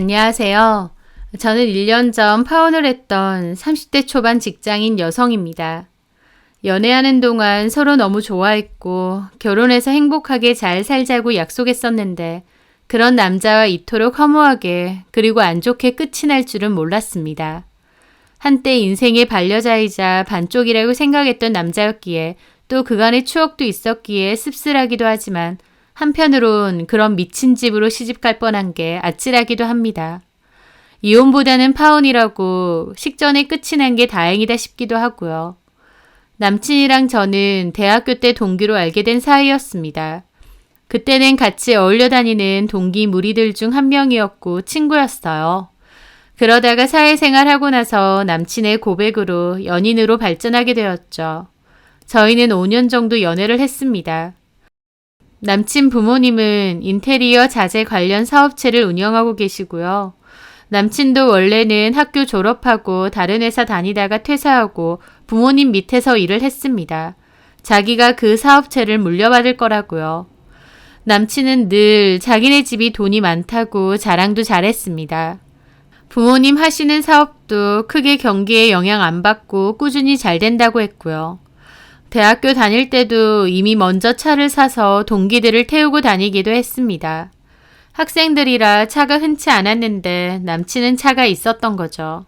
안녕하세요. 저는 1년 전 파혼을 했던 30대 초반 직장인 여성입니다. 연애하는 동안 서로 너무 좋아했고 결혼해서 행복하게 잘 살자고 약속했었는데 그런 남자와 이토록 허무하게 그리고 안 좋게 끝이 날 줄은 몰랐습니다. 한때 인생의 반려자이자 반쪽이라고 생각했던 남자였기에 또 그간의 추억도 있었기에 씁쓸하기도 하지만 한편으론 그런 미친 집으로 시집갈 뻔한 게 아찔하기도 합니다. 이혼보다는 파혼이라고 식전에 끝이 난 게 다행이다 싶기도 하고요. 남친이랑 저는 대학교 때 동기로 알게 된 사이였습니다. 그때는 같이 어울려 다니는 동기 무리들 중 한 명이었고 친구였어요. 그러다가 사회생활 하고 나서 남친의 고백으로 연인으로 발전하게 되었죠. 저희는 5년 정도 연애를 했습니다. 남친 부모님은 인테리어 자재 관련 사업체를 운영하고 계시고요. 남친도 원래는 학교 졸업하고 다른 회사 다니다가 퇴사하고 부모님 밑에서 일을 했습니다. 자기가 그 사업체를 물려받을 거라고요. 남친은 늘 자기네 집이 돈이 많다고 자랑도 잘했습니다. 부모님 하시는 사업도 크게 경기에 영향 안 받고 꾸준히 잘 된다고 했고요. 대학교 다닐 때도 이미 먼저 차를 사서 동기들을 태우고 다니기도 했습니다. 학생들이라 차가 흔치 않았는데 남친은 차가 있었던 거죠.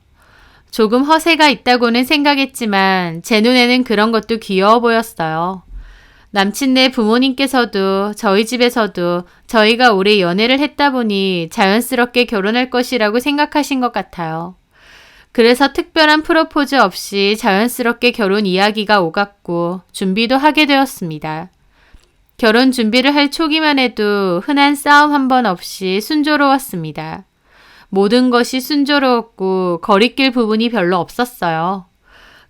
조금 허세가 있다고는 생각했지만 제 눈에는 그런 것도 귀여워 보였어요. 남친네 부모님께서도 저희 집에서도 저희가 오래 연애를 했다 보니 자연스럽게 결혼할 것이라고 생각하신 것 같아요. 그래서 특별한 프로포즈 없이 자연스럽게 결혼 이야기가 오갔고 준비도 하게 되었습니다. 결혼 준비를 할 초기만 해도 흔한 싸움 한 번 없이 순조로웠습니다. 모든 것이 순조로웠고 거리낄 부분이 별로 없었어요.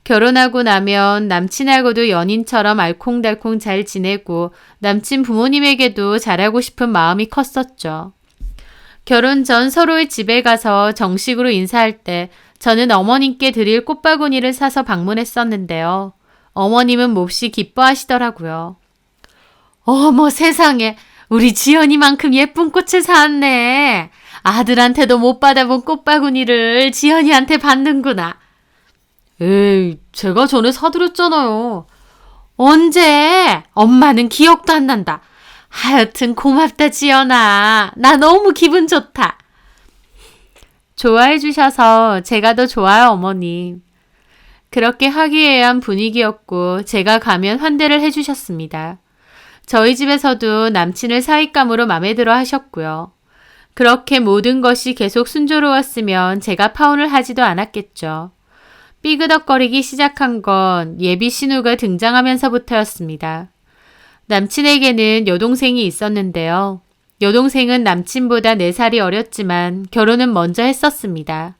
결혼하고 나면 남친하고도 연인처럼 알콩달콩 잘 지내고 남친 부모님에게도 잘하고 싶은 마음이 컸었죠. 결혼 전 서로의 집에 가서 정식으로 인사할 때 저는 어머님께 드릴 꽃바구니를 사서 방문했었는데요. 어머님은 몹시 기뻐하시더라고요. 어머 세상에 우리 지연이만큼 예쁜 꽃을 사왔네. 아들한테도 못 받아본 꽃바구니를 지연이한테 받는구나. 에이, 제가 전에 사드렸잖아요. 언제? 엄마는 기억도 안 난다. 하여튼 고맙다 지연아. 나 너무 기분 좋다. 좋아해 주셔서 제가 더 좋아요 어머님. 그렇게 화기애애한 분위기였고 제가 가면 환대를 해주셨습니다. 저희 집에서도 남친을 사윗감으로 마음에 들어 하셨고요. 그렇게 모든 것이 계속 순조로웠으면 제가 파혼을 하지도 않았겠죠. 삐그덕거리기 시작한 건 예비 신우가 등장하면서부터였습니다. 남친에게는 여동생이 있었는데요. 여동생은 남친보다 4살이 어렸지만 결혼은 먼저 했었습니다.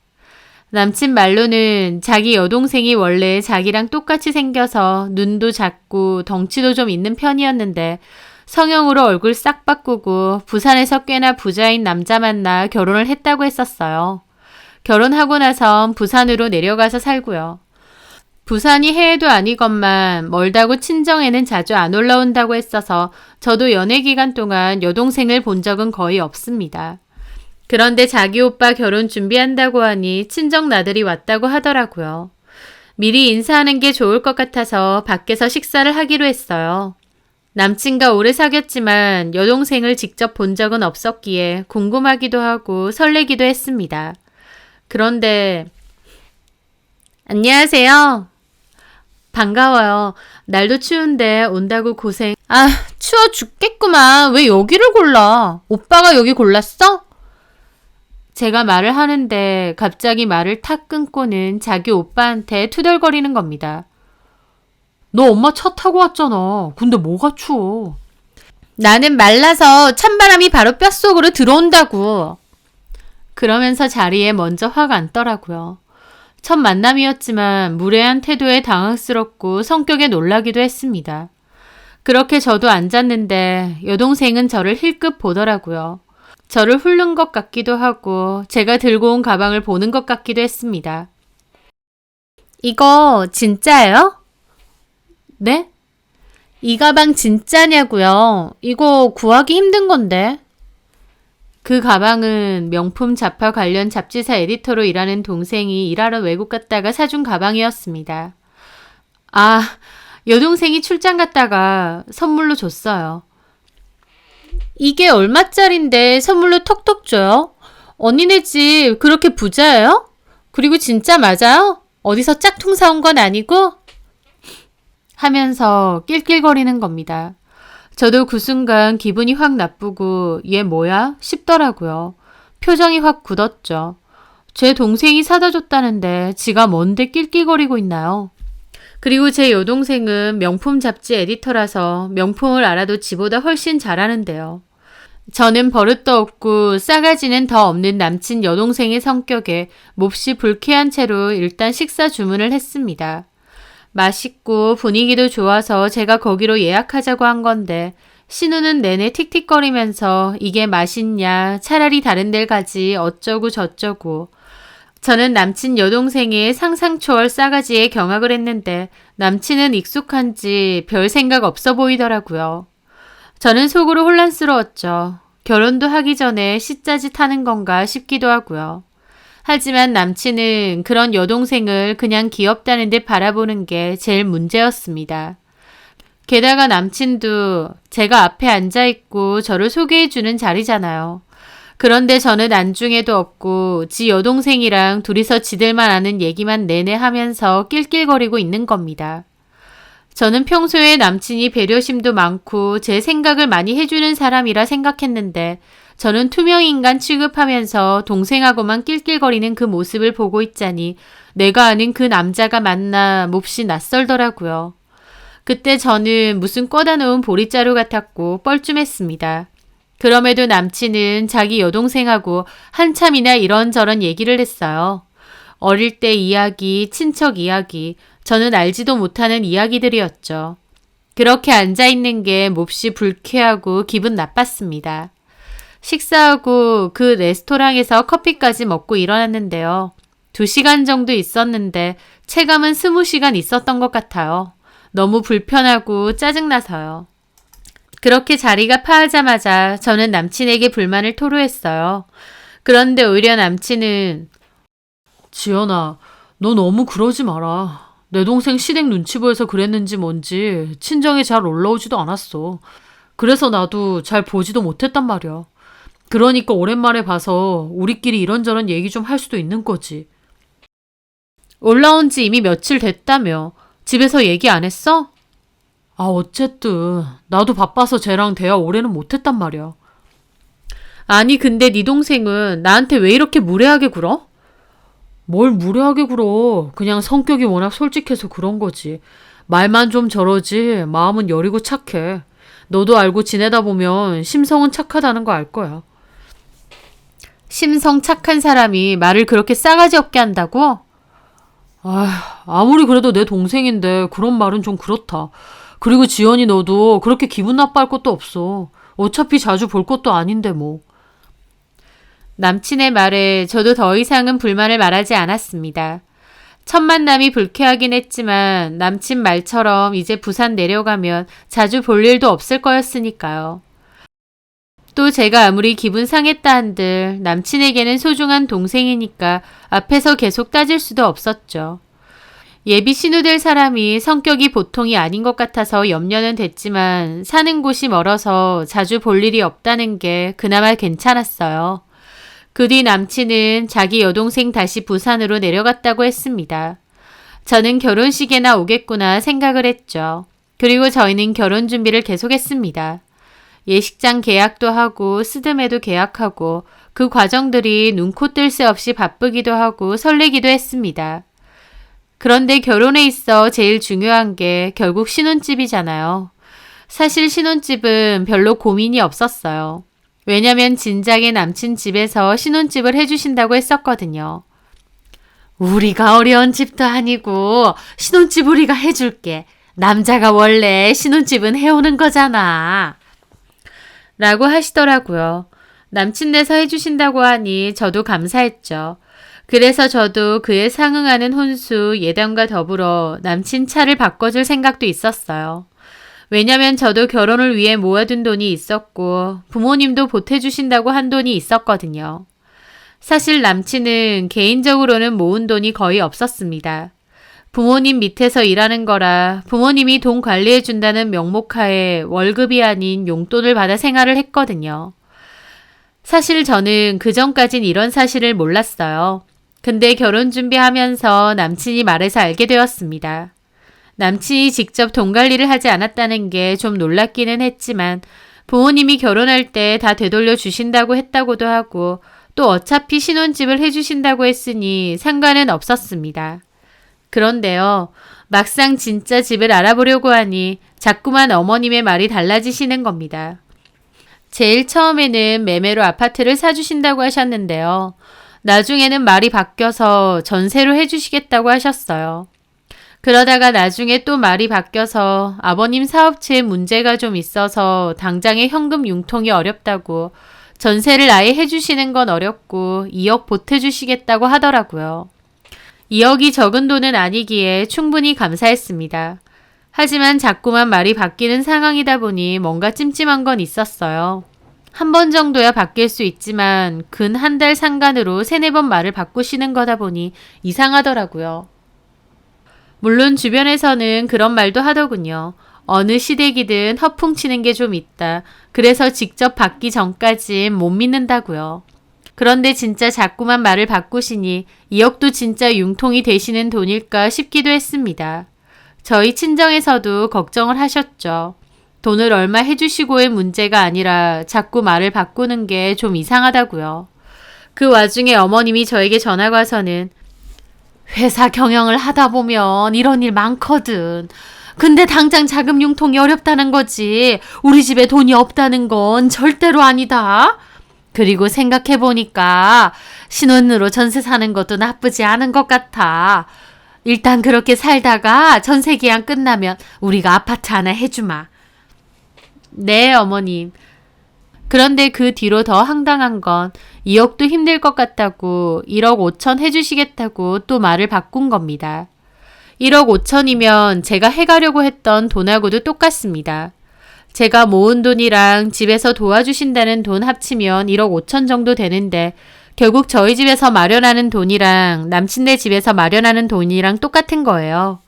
남친 말로는 자기 여동생이 원래 자기랑 똑같이 생겨서 눈도 작고 덩치도 좀 있는 편이었는데 성형으로 얼굴 싹 바꾸고 부산에서 꽤나 부자인 남자 만나 결혼을 했다고 했었어요. 결혼하고 나선 부산으로 내려가서 살고요. 부산이 해외도 아니건만 멀다고 친정에는 자주 안 올라온다고 했어서 저도 연애 기간 동안 여동생을 본 적은 거의 없습니다. 그런데 자기 오빠 결혼 준비한다고 하니 친정 나들이 왔다고 하더라고요. 미리 인사하는 게 좋을 것 같아서 밖에서 식사를 하기로 했어요. 남친과 오래 사귀었지만 여동생을 직접 본 적은 없었기에 궁금하기도 하고 설레기도 했습니다. 그런데 안녕하세요. 반가워요. 날도 추운데 온다고 고생. 아, 추워 죽겠구만. 왜 여기를 골라? 오빠가 여기 골랐어? 제가 말을 하는데 갑자기 말을 탁 끊고는 자기 오빠한테 투덜거리는 겁니다. 너 엄마 차 타고 왔잖아. 근데 뭐가 추워? 나는 말라서 찬바람이 바로 뼛속으로 들어온다고. 그러면서 자리에 먼저 확 앉더라고요. 첫 만남이었지만 무례한 태도에 당황스럽고 성격에 놀라기도 했습니다. 그렇게 저도 앉았는데 여동생은 저를 힐끗 보더라고요. 저를 훑는 것 같기도 하고 제가 들고 온 가방을 보는 것 같기도 했습니다. 이거 진짜예요? 네? 이 가방 진짜냐고요? 이거 구하기 힘든 건데. 그 가방은 명품 잡화 관련 잡지사 에디터로 일하는 동생이 일하러 외국 갔다가 사준 가방이었습니다. 아, 여동생이 출장 갔다가 선물로 줬어요. 이게 얼마짜린데 선물로 톡톡 줘요? 언니네 집 그렇게 부자예요? 그리고 진짜 맞아요? 어디서 짝퉁 사온 건 아니고? 하면서 낄낄거리는 겁니다. 저도 그 순간 기분이 확 나쁘고 얘 뭐야? 싶더라고요. 표정이 확 굳었죠. 제 동생이 사다 줬다는데 지가 뭔데 낄낄거리고 있나요? 그리고 제 여동생은 명품 잡지 에디터라서 명품을 알아도 지보다 훨씬 잘하는데요. 저는 버릇도 없고 싸가지는 더 없는 남친 여동생의 성격에 몹시 불쾌한 채로 일단 식사 주문을 했습니다. 맛있고 분위기도 좋아서 제가 거기로 예약하자고 한 건데 신우는 내내 틱틱거리면서 이게 맛있냐, 차라리 다른 데를 가지 어쩌고 저쩌고. 저는 남친 여동생의 상상 초월 싸가지에 경악을 했는데 남친은 익숙한지 별 생각 없어 보이더라고요. 저는 속으로 혼란스러웠죠. 결혼도 하기 전에 시짜짓 하는 건가 싶기도 하고요. 하지만 남친은 그런 여동생을 그냥 귀엽다는 듯 바라보는 게 제일 문제였습니다. 게다가 남친도 제가 앞에 앉아있고 저를 소개해주는 자리잖아요. 그런데 저는 안중에도 없고 지 여동생이랑 둘이서 지들만 아는 얘기만 내내 하면서 낄낄거리고 있는 겁니다. 저는 평소에 남친이 배려심도 많고 제 생각을 많이 해주는 사람이라 생각했는데 저는 투명인간 취급하면서 동생하고만 낄낄거리는 그 모습을 보고 있자니 내가 아는 그 남자가 맞나 몹시 낯설더라고요. 그때 저는 무슨 꺼다 놓은 보리자루 같았고 뻘쭘했습니다. 그럼에도 남친은 자기 여동생하고 한참이나 이런저런 얘기를 했어요. 어릴 때 이야기, 친척 이야기, 저는 알지도 못하는 이야기들이었죠. 그렇게 앉아있는 게 몹시 불쾌하고 기분 나빴습니다. 식사하고 그 레스토랑에서 커피까지 먹고 일어났는데요. 2시간 정도 있었는데 체감은 20시간 있었던 것 같아요. 너무 불편하고 짜증나서요. 그렇게 자리가 파하자마자 저는 남친에게 불만을 토로했어요. 그런데 오히려 남친은 지연아, 너 너무 그러지 마라. 내 동생 시댁 눈치 보여서 그랬는지 뭔지 친정에 잘 올라오지도 않았어. 그래서 나도 잘 보지도 못했단 말이야. 그러니까 오랜만에 봐서 우리끼리 이런저런 얘기 좀 할 수도 있는 거지. 올라온 지 이미 며칠 됐다며. 집에서 얘기 안 했어? 아, 어쨌든 나도 바빠서 쟤랑 대화 오래는 못했단 말이야. 아니 근데 네 동생은 나한테 왜 이렇게 무례하게 굴어? 뭘 무례하게 굴어. 그냥 성격이 워낙 솔직해서 그런 거지. 말만 좀 저러지 마음은 여리고 착해. 너도 알고 지내다 보면 심성은 착하다는 거 알 거야. 심성 착한 사람이 말을 그렇게 싸가지 없게 한다고? 아무리 그래도 내 동생인데 그런 말은 좀 그렇다. 그리고 지연이 너도 그렇게 기분 나빠할 것도 없어. 어차피 자주 볼 것도 아닌데 뭐. 남친의 말에 저도 더 이상은 불만을 말하지 않았습니다. 첫 만남이 불쾌하긴 했지만 남친 말처럼 이제 부산 내려가면 자주 볼 일도 없을 거였으니까요. 또 제가 아무리 기분 상했다 한들 남친에게는 소중한 동생이니까 앞에서 계속 따질 수도 없었죠. 예비 신우 될 사람이 성격이 보통이 아닌 것 같아서 염려는 됐지만 사는 곳이 멀어서 자주 볼 일이 없다는 게 그나마 괜찮았어요. 그 뒤 남친은 자기 여동생 다시 부산으로 내려갔다고 했습니다. 저는 결혼식에나 오겠구나 생각을 했죠. 그리고 저희는 결혼 준비를 계속했습니다. 예식장 계약도 하고 스드메도 계약하고 그 과정들이 눈코 뜰 새 없이 바쁘기도 하고 설레기도 했습니다. 그런데 결혼에 있어 제일 중요한 게 결국 신혼집이잖아요. 사실 신혼집은 별로 고민이 없었어요. 왜냐면 진작에 남친 집에서 신혼집을 해주신다고 했었거든요. 우리가 어려운 집도 아니고 신혼집 우리가 해줄게. 남자가 원래 신혼집은 해오는 거잖아. 라고 하시더라고요. 남친 내서 해주신다고 하니 저도 감사했죠. 그래서 저도 그에 상응하는 혼수 예단과 더불어 남친 차를 바꿔줄 생각도 있었어요. 왜냐면 저도 결혼을 위해 모아둔 돈이 있었고 부모님도 보태주신다고 한 돈이 있었거든요. 사실 남친은 개인적으로는 모은 돈이 거의 없었습니다. 부모님 밑에서 일하는 거라 부모님이 돈 관리해준다는 명목하에 월급이 아닌 용돈을 받아 생활을 했거든요. 사실 저는 그전까진 이런 사실을 몰랐어요. 근데 결혼 준비하면서 남친이 말해서 알게 되었습니다. 남친이 직접 돈 관리를 하지 않았다는 게 좀 놀랍기는 했지만 부모님이 결혼할 때 다 되돌려 주신다고 했다고도 하고 또 어차피 신혼집을 해주신다고 했으니 상관은 없었습니다. 그런데요, 막상 진짜 집을 알아보려고 하니 자꾸만 어머님의 말이 달라지시는 겁니다. 제일 처음에는 매매로 아파트를 사주신다고 하셨는데요. 나중에는 말이 바뀌어서 전세로 해주시겠다고 하셨어요. 그러다가 나중에 또 말이 바뀌어서 아버님 사업체에 문제가 좀 있어서 당장의 현금 융통이 어렵다고 전세를 아예 해주시는 건 어렵고 2억 보태주시겠다고 하더라고요. 2억이 적은 돈은 아니기에 충분히 감사했습니다. 하지만 자꾸만 말이 바뀌는 상황이다 보니 뭔가 찜찜한 건 있었어요. 한 번 정도야 바뀔 수 있지만 근 한 달 상간으로 3-4번 말을 바꾸시는 거다 보니 이상하더라고요. 물론 주변에서는 그런 말도 하더군요. 어느 시댁이든 허풍치는 게 좀 있다. 그래서 직접 받기 전까진 못 믿는다고요. 그런데 진짜 자꾸만 말을 바꾸시니 2억도 진짜 융통이 되시는 돈일까 싶기도 했습니다. 저희 친정에서도 걱정을 하셨죠. 돈을 얼마 해주시고의 문제가 아니라 자꾸 말을 바꾸는 게 좀 이상하다고요. 그 와중에 어머님이 저에게 전화가 와서는 회사 경영을 하다 보면 이런 일 많거든. 근데 당장 자금 융통이 어렵다는 거지. 우리 집에 돈이 없다는 건 절대로 아니다. 그리고 생각해보니까 신혼으로 전세 사는 것도 나쁘지 않은 것 같아. 일단 그렇게 살다가 전세 기한 끝나면 우리가 아파트 하나 해주마. 네, 어머님. 그런데 그 뒤로 더 황당한 건 2억도 힘들 것 같다고 1억 5천 해주시겠다고 또 말을 바꾼 겁니다. 1억 5천이면 제가 해가려고 했던 돈하고도 똑같습니다. 제가 모은 돈이랑 집에서 도와주신다는 돈 합치면 1억 5천 정도 되는데 결국 저희 집에서 마련하는 돈이랑 남친네 집에서 마련하는 돈이랑 똑같은 거예요.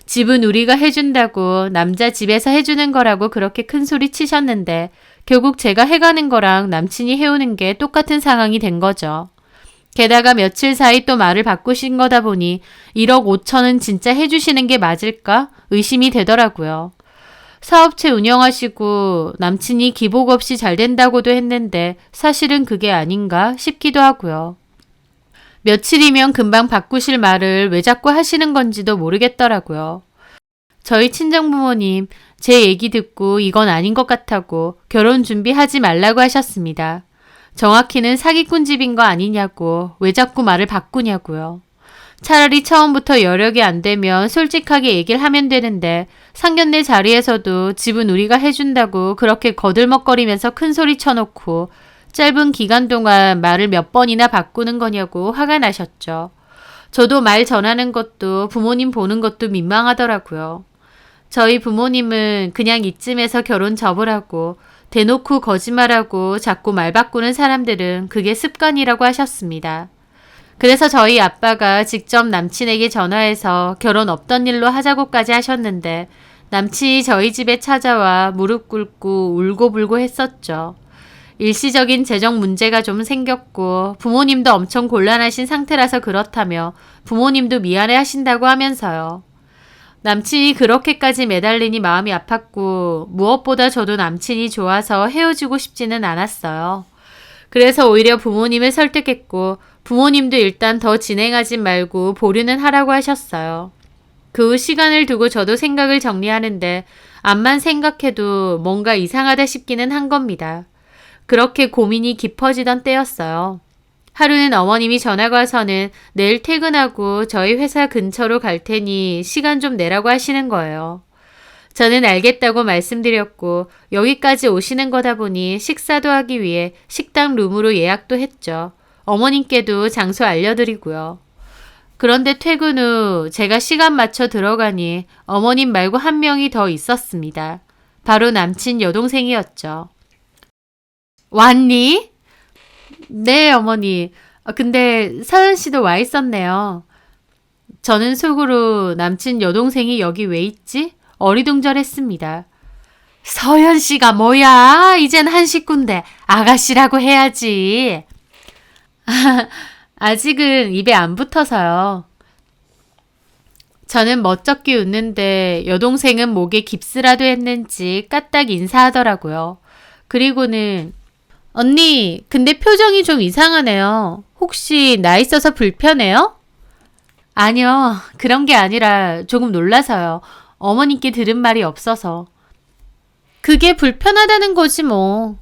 집은 우리가 해준다고 남자 집에서 해주는 거라고 그렇게 큰 소리 치셨는데 결국 제가 해가는 거랑 남친이 해오는 게 똑같은 상황이 된 거죠. 게다가 며칠 사이 또 말을 바꾸신 거다 보니 1억 5천은 진짜 해주시는 게 맞을까 의심이 되더라고요. 사업체 운영하시고 남친이 기복 없이 잘 된다고도 했는데 사실은 그게 아닌가 싶기도 하고요. 며칠이면 금방 바꾸실 말을 왜 자꾸 하시는 건지도 모르겠더라고요. 저희 친정부모님 제 얘기 듣고 이건 아닌 것 같다고 결혼 준비하지 말라고 하셨습니다. 정확히는 사기꾼 집인 거 아니냐고 왜 자꾸 말을 바꾸냐고요. 차라리 처음부터 여력이 안 되면 솔직하게 얘기를 하면 되는데 상견례 자리에서도 집은 우리가 해준다고 그렇게 거들먹거리면서 큰소리 쳐놓고 짧은 기간 동안 말을 몇 번이나 바꾸는 거냐고 화가 나셨죠. 저도 말 전하는 것도 부모님 보는 것도 민망하더라고요. 저희 부모님은 그냥 이쯤에서 결혼 접으라고 대놓고 거짓말하고 자꾸 말 바꾸는 사람들은 그게 습관이라고 하셨습니다. 그래서 저희 아빠가 직접 남친에게 전화해서 결혼 없던 일로 하자고까지 하셨는데 남친이 저희 집에 찾아와 무릎 꿇고 울고불고 했었죠. 일시적인 재정 문제가 좀 생겼고 부모님도 엄청 곤란하신 상태라서 그렇다며 부모님도 미안해 하신다고 하면서요. 남친이 그렇게까지 매달리니 마음이 아팠고 무엇보다 저도 남친이 좋아서 헤어지고 싶지는 않았어요. 그래서 오히려 부모님을 설득했고 부모님도 일단 더 진행하지 말고 보류는 하라고 하셨어요. 그 후 시간을 두고 저도 생각을 정리하는데 암만 생각해도 뭔가 이상하다 싶기는 한 겁니다. 그렇게 고민이 깊어지던 때였어요. 하루는 어머님이 전화가 와서는 내일 퇴근하고 저희 회사 근처로 갈 테니 시간 좀 내라고 하시는 거예요. 저는 알겠다고 말씀드렸고 여기까지 오시는 거다 보니 식사도 하기 위해 식당 룸으로 예약도 했죠. 어머님께도 장소 알려드리고요. 그런데 퇴근 후 제가 시간 맞춰 들어가니 어머님 말고 한 명이 더 있었습니다. 바로 남친 여동생이었죠. 왔니? 네, 어머니. 근데 서연 씨도 와 있었네요. 저는 속으로 남친 여동생이 여기 왜 있지? 어리둥절했습니다. 서연 씨가 뭐야? 이젠 한 식구인데 아가씨라고 해야지. 아직은 입에 안 붙어서요. 저는 멋쩍게 웃는데 여동생은 목에 깁스라도 했는지 까딱 인사하더라고요. 그리고는 언니, 근데 표정이 좀 이상하네요. 혹시 나 있어서 불편해요? 아니요, 그런 게 아니라 조금 놀라서요. 어머님께 들은 말이 없어서. 그게 불편하다는 거지 뭐.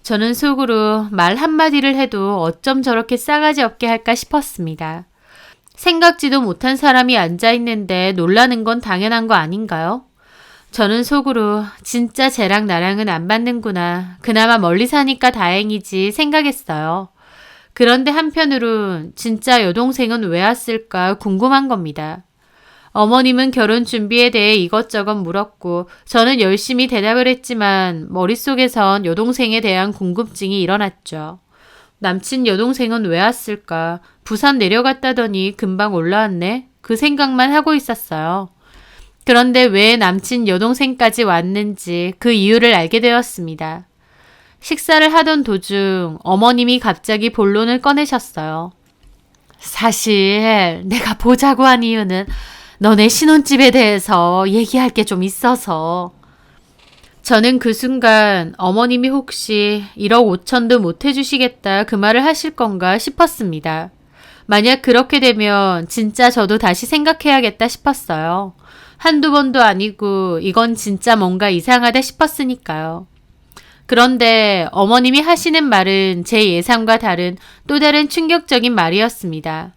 저는 속으로 말 한마디를 해도 어쩜 저렇게 싸가지 없게 할까 싶었습니다. 생각지도 못한 사람이 앉아있는데 놀라는 건 당연한 거 아닌가요? 저는 속으로 진짜 쟤랑 나랑은 안 맞는구나. 그나마 멀리 사니까 다행이지 생각했어요. 그런데 한편으론 진짜 여동생은 왜 왔을까 궁금한 겁니다. 어머님은 결혼 준비에 대해 이것저것 물었고 저는 열심히 대답을 했지만 머릿속에선 여동생에 대한 궁금증이 일어났죠. 남친 여동생은 왜 왔을까? 부산 내려갔다더니 금방 올라왔네? 그 생각만 하고 있었어요. 그런데 왜 남친 여동생까지 왔는지 그 이유를 알게 되었습니다. 식사를 하던 도중 어머님이 갑자기 본론을 꺼내셨어요. 사실 내가 보자고 한 이유는 너네 신혼집에 대해서 얘기할 게 좀 있어서. 저는 그 순간 어머님이 혹시 1억 5천도 못 해주시겠다 그 말을 하실 건가 싶었습니다. 만약 그렇게 되면 진짜 저도 다시 생각해야겠다 싶었어요. 한두 번도 아니고 이건 진짜 뭔가 이상하다 싶었으니까요. 그런데 어머님이 하시는 말은 제 예상과 다른 또 다른 충격적인 말이었습니다.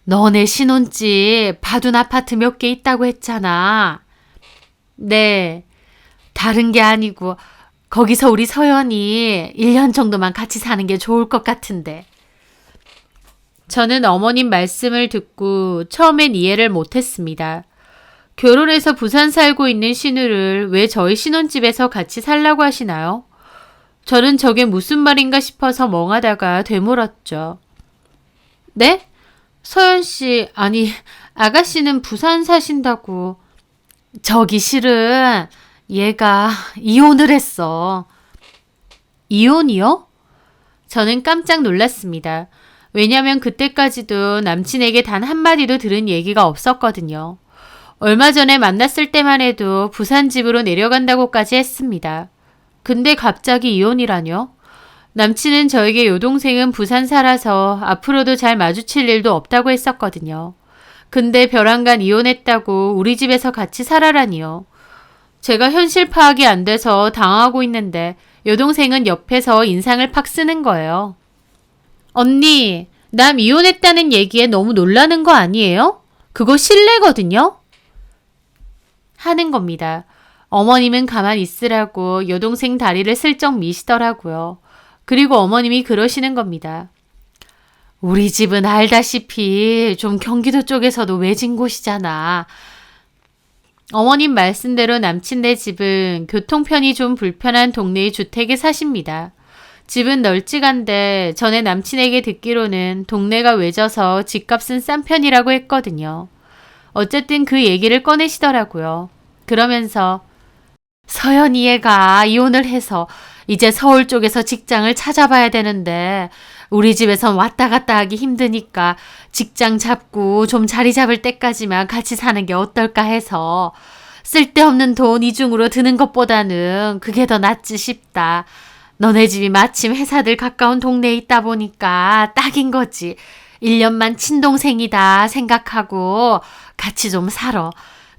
너네 신혼집 봐둔 아파트 몇 개 있다고 했잖아. 네, 다른 게 아니고 거기서 우리 서연이 1년 정도만 같이 사는 게 좋을 것 같은데. 저는 어머님 말씀을 듣고 처음엔 이해를 못했습니다. 결혼해서 부산 살고 있는 신우를 왜 저희 신혼집에서 같이 살라고 하시나요? 저는 저게 무슨 말인가 싶어서 멍하다가 되물었죠. 네? 서연 씨, 아니, 아가씨는 부산 사신다고. 저기 실은 얘가 이혼을 했어. 이혼이요? 저는 깜짝 놀랐습니다. 왜냐면 그때까지도 남친에게 단 한마디도 들은 얘기가 없었거든요. 얼마 전에 만났을 때만 해도 부산 집으로 내려간다고까지 했습니다. 근데 갑자기 이혼이라뇨? 남친은 저에게 여동생은 부산 살아서 앞으로도 잘 마주칠 일도 없다고 했었거든요. 근데 벼랑간 이혼했다고 우리 집에서 같이 살아라니요. 제가 현실 파악이 안 돼서 당하고 있는데 여동생은 옆에서 인상을 팍 쓰는 거예요. 언니, 남 이혼했다는 얘기에 너무 놀라는 거 아니에요? 그거 실례거든요? 하는 겁니다. 어머님은 가만히 있으라고 여동생 다리를 슬쩍 미시더라고요. 그리고 어머님이 그러시는 겁니다. 우리 집은 알다시피 좀 경기도 쪽에서도 외진 곳이잖아. 어머님 말씀대로 남친네 집은 교통편이 좀 불편한 동네의 주택에 사십니다. 집은 널찍한데 전에 남친에게 듣기로는 동네가 외져서 집값은 싼 편이라고 했거든요. 어쨌든 그 얘기를 꺼내시더라고요. 그러면서 서연이 얘가 이혼을 해서 이제 서울 쪽에서 직장을 찾아봐야 되는데 우리 집에선 왔다 갔다 하기 힘드니까 직장 잡고 좀 자리 잡을 때까지만 같이 사는 게 어떨까 해서 쓸데없는 돈 이중으로 드는 것보다는 그게 더 낫지 싶다. 너네 집이 마침 회사들 가까운 동네에 있다 보니까 딱인 거지. 1년만 친동생이다 생각하고 같이 좀 살아.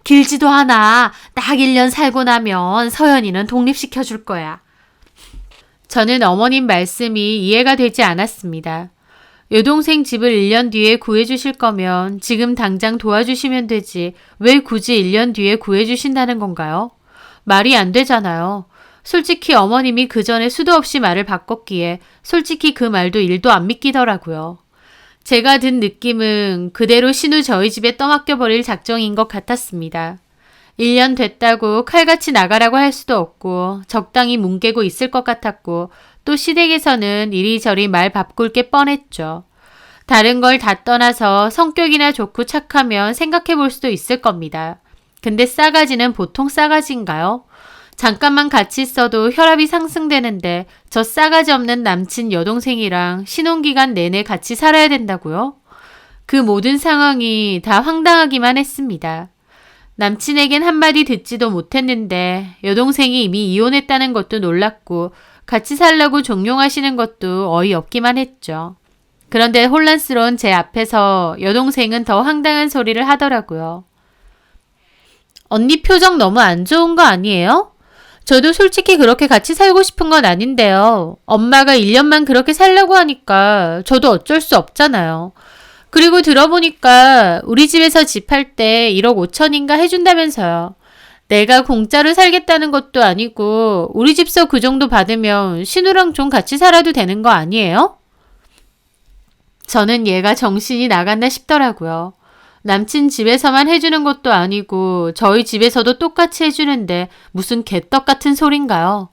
길지도 않아. 딱 1년 살고 나면 서연이는 독립시켜줄 거야. 저는 어머님 말씀이 이해가 되지 않았습니다. 여동생 집을 1년 뒤에 구해주실 거면 지금 당장 도와주시면 되지 왜 굳이 1년 뒤에 구해주신다는 건가요? 말이 안 되잖아요. 솔직히 어머님이 그 전에 수도 없이 말을 바꿨기에 솔직히 그 말도 1도 안 믿기더라고요. 제가 든 느낌은 그대로 신우 저희 집에 떠맡겨버릴 작정인 것 같았습니다. 1년 됐다고 칼같이 나가라고 할 수도 없고 적당히 뭉개고 있을 것 같았고 또 시댁에서는 이리저리 말 바꿀 게 뻔했죠. 다른 걸 다 떠나서 성격이나 좋고 착하면 생각해 볼 수도 있을 겁니다. 근데 싸가지는 보통 싸가지인가요? 잠깐만 같이 있어도 혈압이 상승되는데 저 싸가지 없는 남친 여동생이랑 신혼기간 내내 같이 살아야 된다고요? 그 모든 상황이 다 황당하기만 했습니다. 남친에겐 한마디 듣지도 못했는데 여동생이 이미 이혼했다는 것도 놀랐고 같이 살라고 종용하시는 것도 어이없기만 했죠. 그런데 혼란스러운 제 앞에서 여동생은 더 황당한 소리를 하더라고요. 언니 표정 너무 안 좋은 거 아니에요? 저도 솔직히 그렇게 같이 살고 싶은 건 아닌데요. 엄마가 1년만 그렇게 살라고 하니까 저도 어쩔 수 없잖아요. 그리고 들어보니까 우리 집에서 집 할 때 1억 5천인가 해준다면서요. 내가 공짜로 살겠다는 것도 아니고 우리 집서 그 정도 받으면 신우랑 좀 같이 살아도 되는 거 아니에요? 저는 얘가 정신이 나갔나 싶더라고요. 남친 집에서만 해주는 것도 아니고 저희 집에서도 똑같이 해주는데 무슨 개떡 같은 소린가요?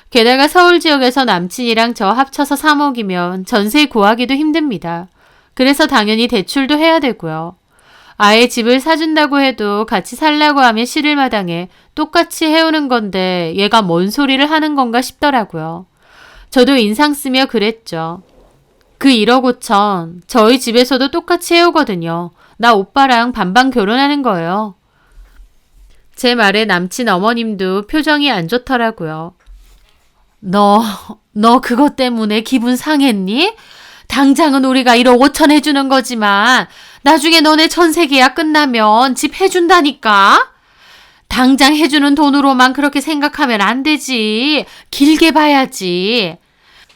게다가 서울 지역에서 남친이랑 저 합쳐서 3억이면 전세 구하기도 힘듭니다. 그래서 당연히 대출도 해야 되고요. 아예 집을 사준다고 해도 같이 살라고 하면 싫을 마당에 똑같이 해오는 건데 얘가 뭔 소리를 하는 건가 싶더라고요. 저도 인상 쓰며 그랬죠. 그 1억 5천 저희 집에서도 똑같이 해오거든요. 나 오빠랑 반반 결혼하는 거예요. 제 말에 남친 어머님도 표정이 안 좋더라고요. 너 그것 때문에 기분 상했니? 당장은 우리가 1억 5천 해주는 거지만 나중에 너네 전세 계약 끝나면 집 해준다니까? 당장 해주는 돈으로만 그렇게 생각하면 안 되지. 길게 봐야지.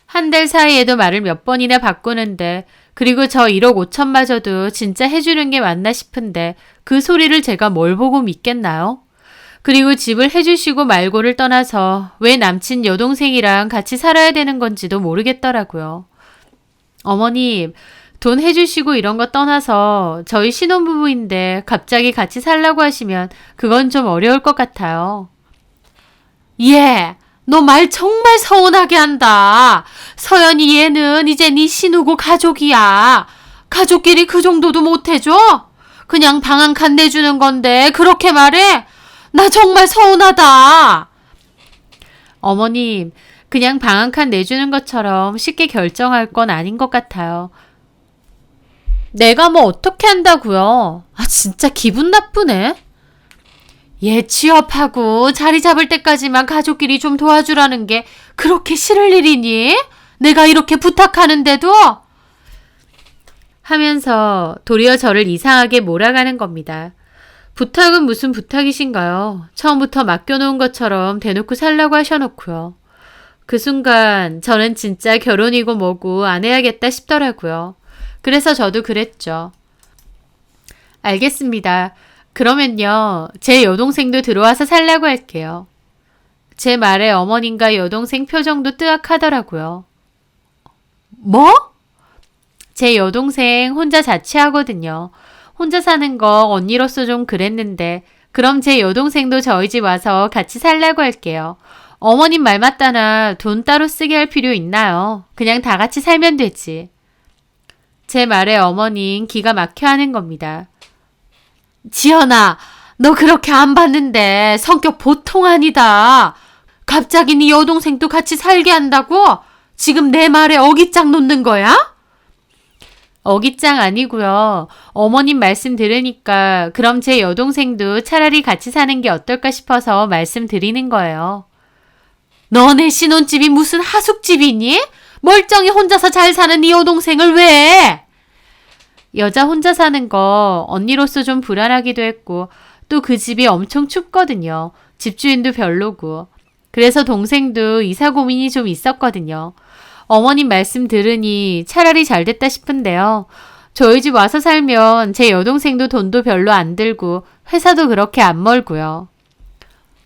한 달 사이에도 말을 몇 번이나 바꾸는데 그리고 저 1억 5천마저도 진짜 해주는 게 맞나 싶은데 그 소리를 제가 뭘 보고 믿겠나요? 그리고 집을 해주시고 말고를 떠나서 왜 남친 여동생이랑 같이 살아야 되는 건지도 모르겠더라고요. 어머님, 돈 해주시고 이런 거 떠나서 저희 신혼부부인데 갑자기 같이 살라고 하시면 그건 좀 어려울 것 같아요. 예, 너 말 정말 서운하게 한다. 서연이 얘는 이제 네 신우고 가족이야. 가족끼리 그 정도도 못 해줘? 그냥 방 한 칸 내주는 건데 그렇게 말해? 나 정말 서운하다. 어머님, 그냥 방 한 칸 내주는 것처럼 쉽게 결정할 건 아닌 것 같아요. 내가 뭐 어떻게 한다고요? 아, 진짜 기분 나쁘네. 얘 취업하고 자리 잡을 때까지만 가족끼리 좀 도와주라는 게 그렇게 싫을 일이니? 내가 이렇게 부탁하는데도? 하면서 도리어 저를 이상하게 몰아가는 겁니다. 부탁은 무슨 부탁이신가요? 처음부터 맡겨놓은 것처럼 대놓고 살라고 하셔놓고요. 그 순간 저는 진짜 결혼이고 뭐고 안 해야겠다 싶더라고요. 그래서 저도 그랬죠. 알겠습니다. 그러면요, 제 여동생도 들어와서 살라고 할게요. 제 말에 어머님과 여동생 표정도 뜨악하더라고요. 뭐? 제 여동생 혼자 자취하거든요. 혼자 사는 거 언니로서 좀 그랬는데 그럼 제 여동생도 저희 집 와서 같이 살라고 할게요. 어머님 말 맞다나 돈 따로 쓰게 할 필요 있나요? 그냥 다 같이 살면 되지. 제 말에 어머님 기가 막혀 하는 겁니다. 지연아, 너 그렇게 안 봤는데 성격 보통 아니다. 갑자기 네 여동생도 같이 살게 한다고? 지금 내 말에 어깃장 놓는 거야? 어깃장 아니고요. 어머님 말씀 들으니까 그럼 제 여동생도 차라리 같이 사는 게 어떨까 싶어서 말씀드리는 거예요. 너네 신혼집이 무슨 하숙집이니? 멀쩡히 혼자서 잘 사는 네 여동생을 왜? 여자 혼자 사는 거 언니로서 좀 불안하기도 했고 또 그 집이 엄청 춥거든요. 집주인도 별로고. 그래서 동생도 이사 고민이 좀 있었거든요. 어머님 말씀 들으니 차라리 잘 됐다 싶은데요. 저희 집 와서 살면 제 여동생도 돈도 별로 안 들고 회사도 그렇게 안 멀고요.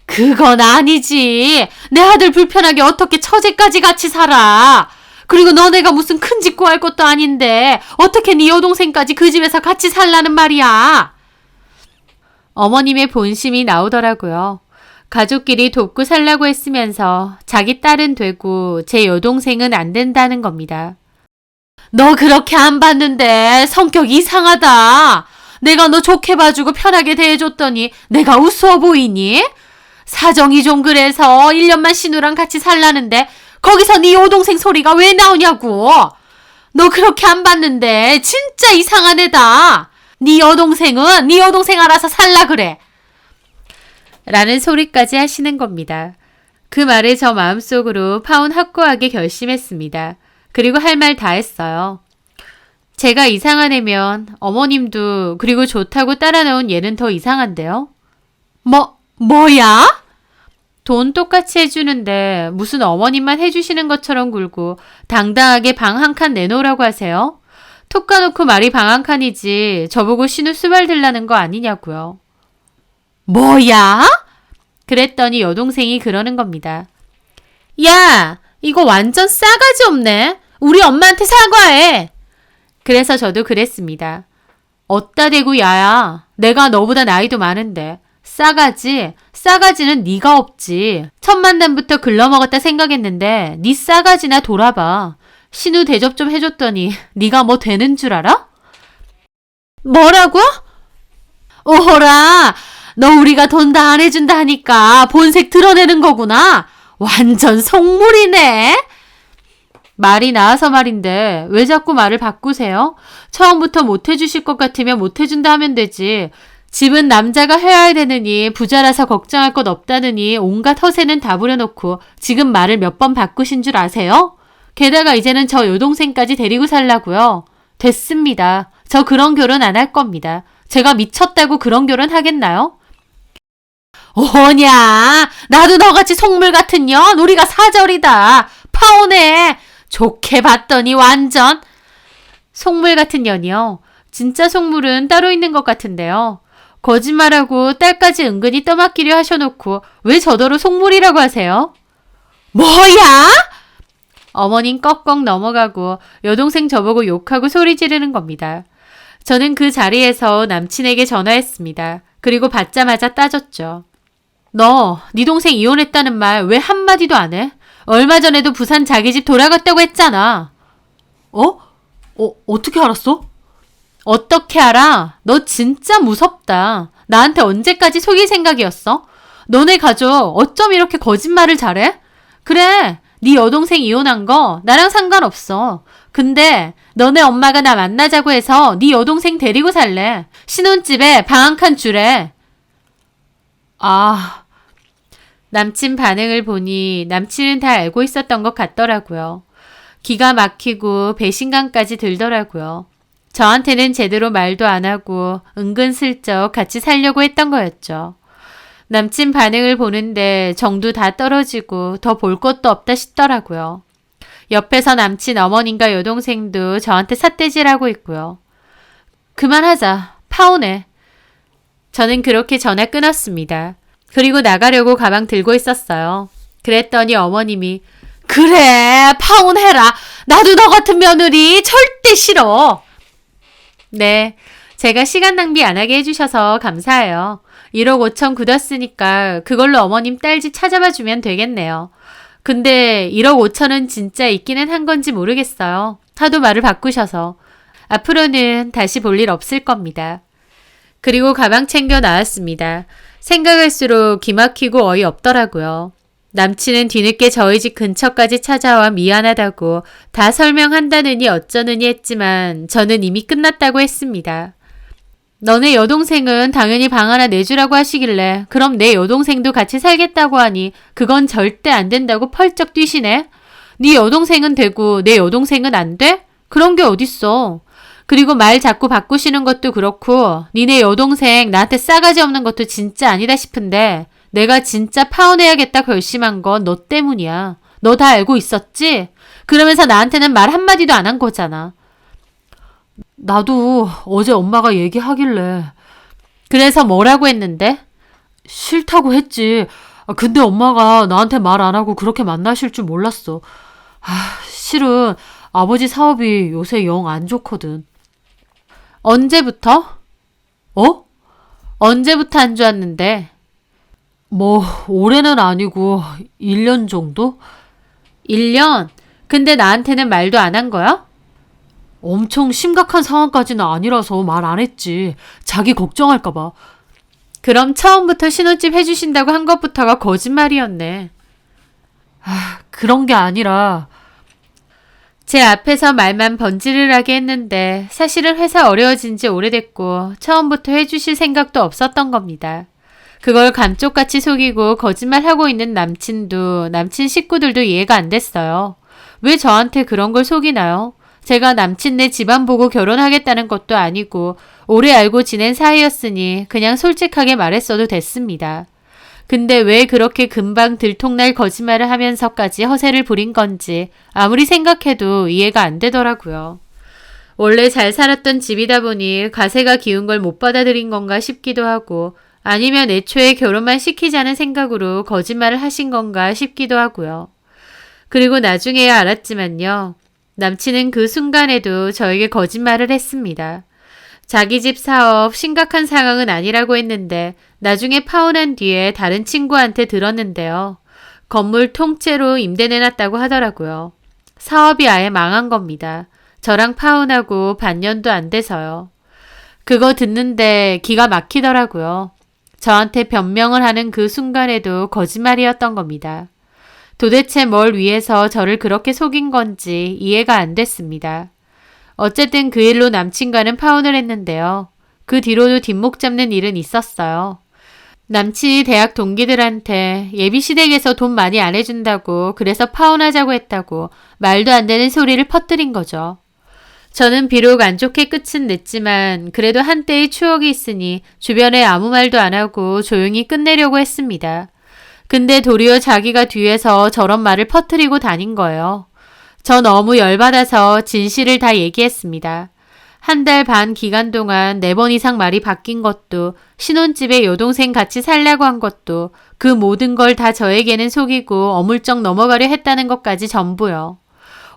그건 아니지. 내 아들 불편하게 어떻게 처제까지 같이 살아. 그리고 너네가 무슨 큰 집 구할 것도 아닌데 어떻게 네 여동생까지 그 집에서 같이 살라는 말이야. 어머님의 본심이 나오더라고요. 가족끼리 돕고 살라고 했으면서 자기 딸은 되고 제 여동생은 안 된다는 겁니다. 너 그렇게 안 봤는데 성격 이상하다. 내가 너 좋게 봐주고 편하게 대해줬더니 내가 우스워 보이니? 사정이 좀 그래서 1년만 신우랑 같이 살라는데 거기서 네 여동생 소리가 왜 나오냐고. 너 그렇게 안 봤는데 진짜 이상한 애다. 네 여동생은 네 여동생 알아서 살라 그래. 라는 소리까지 하시는 겁니다. 그 말에 저 마음속으로 파혼 확고하게 결심했습니다. 그리고 할 말 다 했어요. 제가 이상한 애면 어머님도 그리고 좋다고 따라 넣은 얘는 더 이상한데요? 뭐야? 돈 똑같이 해주는데 무슨 어머님만 해주시는 것처럼 굴고 당당하게 방 한 칸 내놓으라고 하세요? 톡 까놓고 말이 방 한 칸이지 저보고 신우 수발 들라는 거 아니냐고요. 뭐야? 그랬더니 여동생이 그러는 겁니다. 야, 이거 완전 싸가지 없네. 우리 엄마한테 사과해. 그래서 저도 그랬습니다. 어따 대고 야야. 내가 너보다 나이도 많은데. 싸가지는 네가 없지. 첫 만남부터 글러먹었다 생각했는데 네 싸가지나 돌아봐. 신우 대접 좀 해줬더니 네가 뭐 되는 줄 알아? 뭐라고? 오호라. 너 우리가 돈 다 안 해준다 하니까 본색 드러내는 거구나. 완전 속물이네. 말이 나와서 말인데 왜 자꾸 말을 바꾸세요? 처음부터 못 해주실 것 같으면 못 해준다 하면 되지. 집은 남자가 해야 되느니 부자라서 걱정할 것 없다느니 온갖 허세는 다 부려놓고 지금 말을 몇 번 바꾸신 줄 아세요? 게다가 이제는 저 여동생까지 데리고 살라고요. 됐습니다. 저 그런 결혼 안 할 겁니다. 제가 미쳤다고 그런 결혼 하겠나요? 오냐, 나도 너같이 속물 같은 년 우리가 사절이다. 파혼해. 좋게 봤더니 완전. 속물 같은 년이요. 진짜 속물은 따로 있는 것 같은데요. 거짓말하고 딸까지 은근히 떠맡기려 하셔놓고 왜 저더러 속물이라고 하세요? 뭐야? 어머님 꺽꺽 넘어가고 여동생 저보고 욕하고 소리 지르는 겁니다. 저는 그 자리에서 남친에게 전화했습니다. 그리고 받자마자 따졌죠. 너, 네 동생 이혼했다는 말 왜 한마디도 안 해? 얼마 전에도 부산 자기 집 돌아갔다고 했잖아. 어떻게 알았어? 어떻게 알아? 너 진짜 무섭다. 나한테 언제까지 속일 생각이었어? 너네 가족 어쩜 이렇게 거짓말을 잘해? 그래, 네 여동생 이혼한 거 나랑 상관없어. 근데 너네 엄마가 나 만나자고 해서 네 여동생 데리고 살래. 신혼집에 방 한 칸 주래. 남친 반응을 보니 남친은 다 알고 있었던 것 같더라고요. 기가 막히고 배신감까지 들더라고요. 저한테는 제대로 말도 안 하고 은근슬쩍 같이 살려고 했던 거였죠. 남친 반응을 보는데 정도 다 떨어지고 더 볼 것도 없다 싶더라고요. 옆에서 남친 어머님과 여동생도 저한테 삿대질하고 있고요. 그만하자. 파혼해. 저는 그렇게 전화 끊었습니다. 그리고 나가려고 가방 들고 있었어요. 그랬더니 어머님이 그래, 파혼해라. 나도 너 같은 며느리 절대 싫어. 네, 제가 시간 낭비 안 하게 해주셔서 감사해요. 1억 5천 굳었으니까 그걸로 어머님 딸 집 찾아봐 주면 되겠네요. 근데 1억 5천은 진짜 있기는 한 건지 모르겠어요. 하도 말을 바꾸셔서. 앞으로는 다시 볼 일 없을 겁니다. 그리고 가방 챙겨 나왔습니다. 생각할수록 기막히고 어이없더라고요. 남친은 뒤늦게 저희 집 근처까지 찾아와 미안하다고 다 설명한다느니 어쩌느니 했지만 저는 이미 끝났다고 했습니다. 너네 여동생은 당연히 방 하나 내주라고 하시길래 그럼 내 여동생도 같이 살겠다고 하니 그건 절대 안 된다고 펄쩍 뛰시네. 네 여동생은 되고 내 여동생은 안 돼? 그런 게 어딨어. 그리고 말 자꾸 바꾸시는 것도 그렇고 니네 여동생 나한테 싸가지 없는 것도 진짜 아니다 싶은데 내가 진짜 파혼해야겠다 결심한 건 너 때문이야. 너 다 알고 있었지? 그러면서 나한테는 말 한마디도 안 한 거잖아. 나도 어제 엄마가 얘기하길래. 그래서 뭐라고 했는데? 싫다고 했지. 근데 엄마가 나한테 말 안 하고 그렇게 만나실 줄 몰랐어. 실은 아버지 사업이 요새 영 안 좋거든. 언제부터? 언제부터 안 좋았는데? 뭐, 올해는 아니고 1년 정도? 1년? 근데 나한테는 말도 안 한 거야? 엄청 심각한 상황까지는 아니라서 말 안 했지. 자기 걱정할까봐. 그럼 처음부터 신혼집 해주신다고 한 것부터가 거짓말이었네. 그런 게 아니라 제 앞에서 말만 번지르르하게 했는데 사실은 회사 어려워진 지 오래됐고 처음부터 해주실 생각도 없었던 겁니다. 그걸 감쪽같이 속이고 거짓말하고 있는 남친도 남친 식구들도 이해가 안 됐어요. 왜 저한테 그런 걸 속이나요? 제가 남친네 집안 보고 결혼하겠다는 것도 아니고 오래 알고 지낸 사이였으니 그냥 솔직하게 말했어도 됐습니다. 근데 왜 그렇게 금방 들통날 거짓말을 하면서까지 허세를 부린 건지 아무리 생각해도 이해가 안 되더라고요. 원래 잘 살았던 집이다 보니 가세가 기운 걸 못 받아들인 건가 싶기도 하고 아니면 애초에 결혼만 시키자는 생각으로 거짓말을 하신 건가 싶기도 하고요. 그리고 나중에야 알았지만요. 남친은 그 순간에도 저에게 거짓말을 했습니다. 자기 집 사업 심각한 상황은 아니라고 했는데 나중에 파혼한 뒤에 다른 친구한테 들었는데요. 건물 통째로 임대 내놨다고 하더라고요. 사업이 아예 망한 겁니다. 저랑 파혼하고 반년도 안 돼서요. 그거 듣는데 기가 막히더라고요. 저한테 변명을 하는 그 순간에도 거짓말이었던 겁니다. 도대체 뭘 위해서 저를 그렇게 속인 건지 이해가 안 됐습니다. 어쨌든 그 일로 남친과는 파혼을 했는데요. 그 뒤로도 뒷목 잡는 일은 있었어요. 남친이 대학 동기들한테 예비시댁에서 돈 많이 안 해준다고 그래서 파혼하자고 했다고 말도 안 되는 소리를 퍼뜨린 거죠. 저는 비록 안 좋게 끝은 냈지만 그래도 한때의 추억이 있으니 주변에 아무 말도 안 하고 조용히 끝내려고 했습니다. 근데 도리어 자기가 뒤에서 저런 말을 퍼뜨리고 다닌 거예요. 저 너무 열받아서 진실을 다 얘기했습니다. 1달 반 기간 동안 4번 이상 말이 바뀐 것도 신혼집에 여동생 같이 살려고 한 것도 그 모든 걸 다 저에게는 속이고 어물쩍 넘어가려 했다는 것까지 전부요.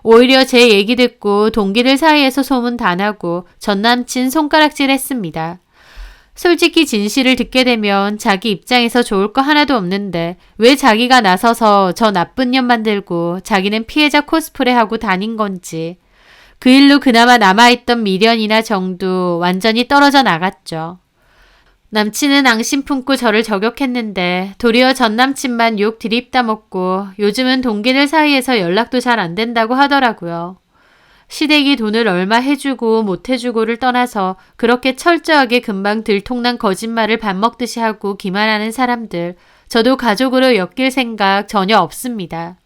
오히려 제 얘기 듣고 동기들 사이에서 소문 다 나고 전남친 손가락질 했습니다. 솔직히 진실을 듣게 되면 자기 입장에서 좋을 거 하나도 없는데 왜 자기가 나서서 저 나쁜 년 만들고 자기는 피해자 코스프레하고 다닌 건지. 그 일로 그나마 남아있던 미련이나 정도 완전히 떨어져 나갔죠. 남친은 앙심 품고 저를 저격했는데 도리어 전남친만 욕 들이입다 먹고 요즘은 동기들 사이에서 연락도 잘 안 된다고 하더라고요. 시댁이 돈을 얼마 해주고 못 해주고를 떠나서 그렇게 철저하게 금방 들통난 거짓말을 밥 먹듯이 하고 기만하는 사람들, 저도 가족으로 엮일 생각 전혀 없습니다.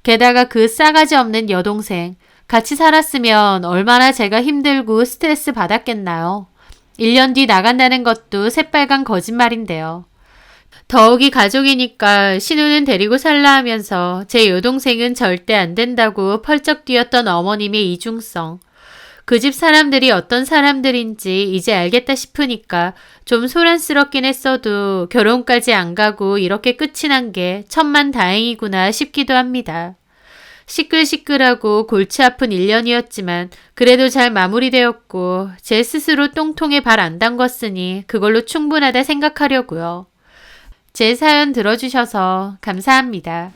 게다가 그 싸가지 없는 여동생, 같이 살았으면 얼마나 제가 힘들고 스트레스 받았겠나요. 1년 뒤 나간다는 것도 새빨간 거짓말인데요. 더욱이 가족이니까 신우는 데리고 살라 하면서 제 여동생은 절대 안 된다고 펄쩍 뛰었던 어머님의 이중성. 그 집 사람들이 어떤 사람들인지 이제 알겠다 싶으니까 좀 소란스럽긴 했어도 결혼까지 안 가고 이렇게 끝이 난 게 천만다행이구나 싶기도 합니다. 시끌시끌하고 골치 아픈 1년이었지만 그래도 잘 마무리되었고 제 스스로 똥통에 발 안 담궜으니 그걸로 충분하다 생각하려고요. 제 사연 들어주셔서 감사합니다.